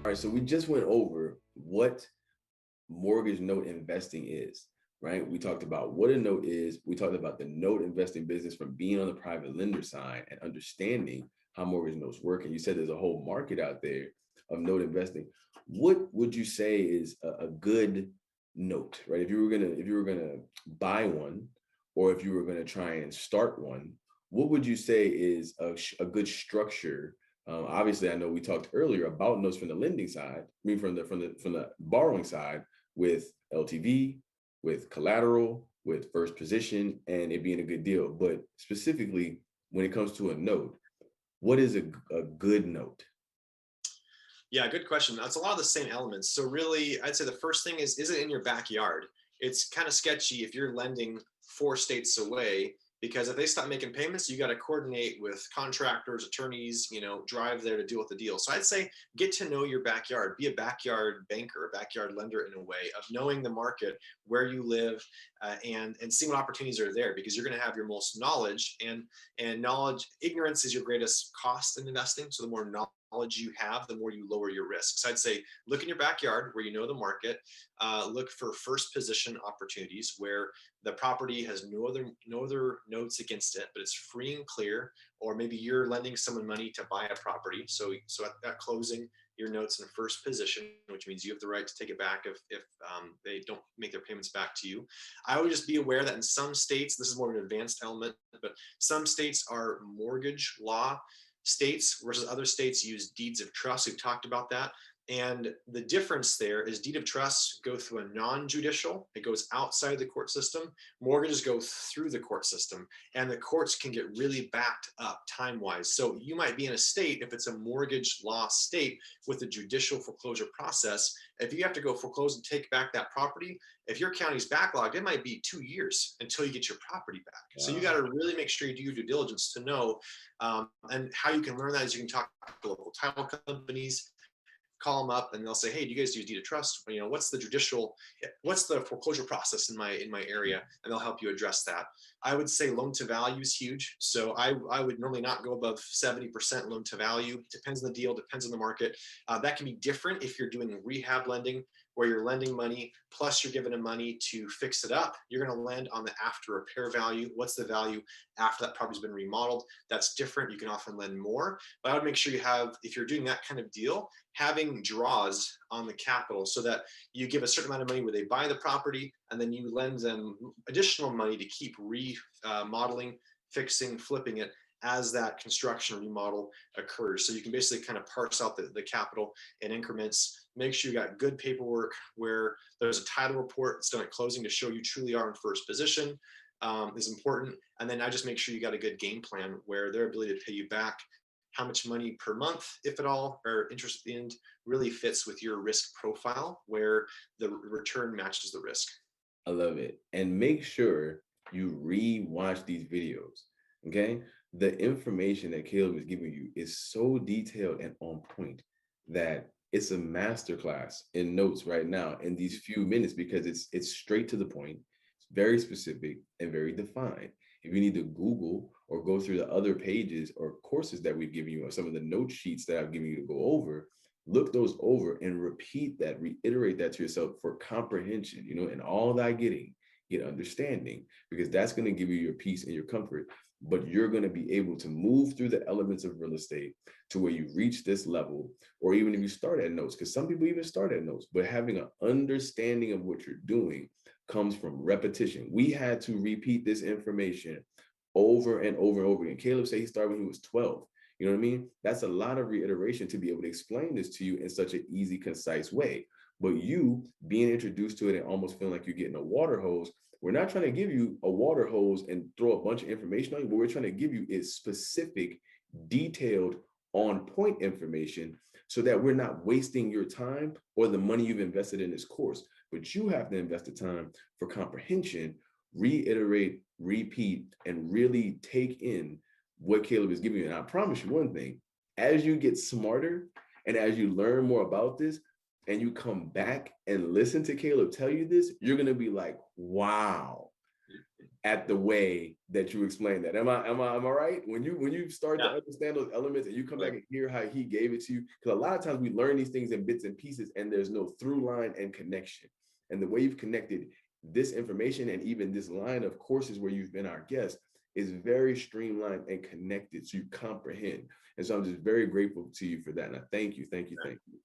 All right, so we just went over what mortgage note investing is, right? We talked about what a note is. We talked about the note investing business from being on the private lender side and understanding how mortgage notes work. And you said there's a whole market out there of note investing. What would you say is a good note, right? If you were gonna buy one, or if you were gonna try and start one, what would you say is a good structure? Obviously, I know we talked earlier about notes from the lending side, I mean from the borrowing side, with LTV, with collateral, with first position, and it being a good deal. But specifically, when it comes to a note, what is a good note? Yeah, good question. That's a lot of the same elements. So really, I'd say the first thing is it in your backyard? It's kind of sketchy if you're lending 4 states away, because if they stop making payments, you got to coordinate with contractors, attorneys, drive there to deal with the deal. So I'd say get to know your backyard, be a backyard banker, a backyard lender in a way of knowing the market, where you live, and seeing what opportunities are there, because you're going to have your most knowledge, and knowledge. Ignorance is your greatest cost in investing. So the more knowledge you have, the more you lower your risk. So I'd say look in your backyard where you know the market. Look for first position opportunities where the property has no other notes against it, but it's free and clear. Or maybe you're lending someone money to buy a property. So at closing, your notes in first position, which means you have the right to take it back if they don't make their payments back to you. I would just be aware that in some states, this is more of an advanced element, but some states are mortgage law states, versus other states use deeds of trust. We've talked about that. And the difference there is deed of trust go through a non-judicial, it goes outside the court system. Mortgages go through the court system, and the courts can get really backed up time-wise. So you might be in a state, if it's a mortgage law state with a judicial foreclosure process, if you have to go foreclose and take back that property, if your county's backlogged, it might be 2 years until you get your property back. So you got to really make sure you do your due diligence to know. And how you can learn that is you can talk to local title companies, call them up, and they'll say, hey, do you guys use deed of trust? What's the foreclosure process in my area? And they'll help you address that. I would say loan to value is huge. So I would normally not go above 70% loan to value. Depends on the deal, depends on the market. That can be different if you're doing rehab lending, where you're lending money plus you're giving them money to fix it up. You're going to lend on the after repair value. What's the value after that property's been remodeled? That's different. You can often lend more, but I would make sure you have, if you're doing that kind of deal, having draws on the capital, so that you give a certain amount of money where they buy the property, and then you lend them additional money to keep remodeling, fixing, flipping it as that construction remodel occurs. So you can basically kind of parse out the capital in increments. Make sure you got good paperwork where there's a title report that's done at closing to show you truly are in first position, is important. And then I just make sure you got a good game plan where their ability to pay you back how much money per month, if at all, or interest at the end, really fits with your risk profile, where the return matches the risk. I love it. And make sure you re-watch these videos. Okay. The information that Caleb is giving you is so detailed and on point that it's a masterclass in notes right now in these few minutes, because it's straight to the point, it's very specific and very defined. If you need to Google or go through the other pages or courses that we've given you, or some of the note sheets that I've given you to go over, look those over and repeat that, reiterate that to yourself for comprehension, and all that get understanding, because that's going to give you your peace and your comfort. But you're going to be able to move through the elements of real estate to where you reach this level, or even if you start at notes, because some people even start at notes, but having an understanding of what you're doing comes from repetition. We had to repeat this information over and over and over again. Caleb said he started when he was 12. You know what I mean? That's a lot of reiteration to be able to explain this to you in such an easy, concise way. But you being introduced to it and almost feeling like you're getting a water hose, we're not trying to give you a water hose and throw a bunch of information on you. What we're trying to give you is specific, detailed, on point information, so that we're not wasting your time or the money you've invested in this course. But you have to invest the time for comprehension, reiterate, repeat, and really take in what Caleb is giving you. And I promise you one thing, as you get smarter and as you learn more about this, and you come back and listen to Caleb tell you this, you're going to be like, wow, at the way that you explained that. Am I right? When you start to Yeah. understand those elements and you come back Right. and hear how he gave it to you, because a lot of times we learn these things in bits and pieces and there's no through line and connection. And the way you've connected this information and even this line of courses where you've been our guest is very streamlined and connected so you comprehend. And so I'm just very grateful to you for that. And I thank you, thank you, thank you.